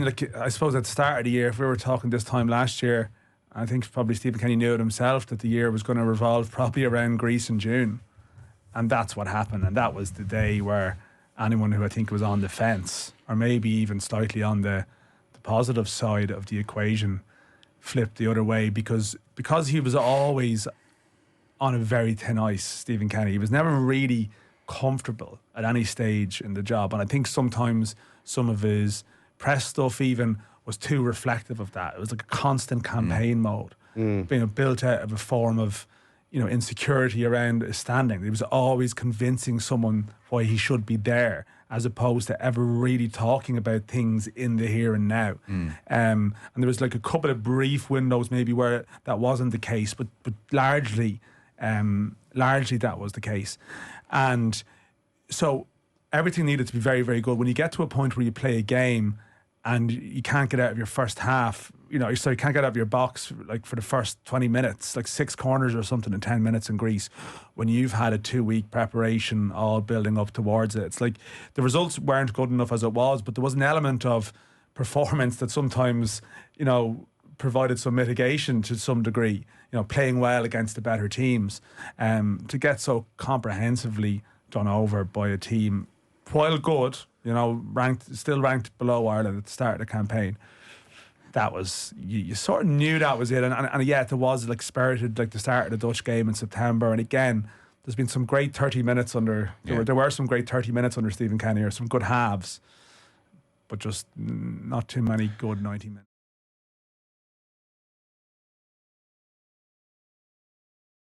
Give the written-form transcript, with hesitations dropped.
like, I suppose at the start of the year, if we were talking this time last year, I think probably Stephen Kenny knew it himself that the year was going to revolve probably around Greece in June. And that's what happened. And that was the day where anyone who I think was on the fence, or maybe even slightly on the positive side of the equation, flipped the other way because he was always on a very thin ice, Stephen Kenny. He was never really comfortable at any stage in the job. And I think sometimes some of his press stuff even was too reflective of that. It was like a constant campaign mode, being built out of a form of, insecurity around his standing. He was always convincing someone why he should be there, as opposed to ever really talking about things in the here and now. And there was like a couple of brief windows maybe where that wasn't the case, but largely that was the case. And so everything needed to be very, very good. When you get to a point where you play a game and you can't get out of your first half, you can't get out of your box like for the first 20 minutes, like 6 corners or something in 10 minutes in Greece, when you've had a 2-week preparation all building up towards it. It's like the results weren't good enough as it was, but there was an element of performance that sometimes, provided some mitigation to some degree, playing well against the better teams. To get so comprehensively done over by a team, while good, still ranked below Ireland at the start of the campaign, that was, you sort of knew that was it. And yet there was like spirited, like the start of the Dutch game in September. And again, there's been some great 30 minutes under, there were some great 30 minutes under Stephen Kenny, or some good halves, but just not too many good 90 minutes.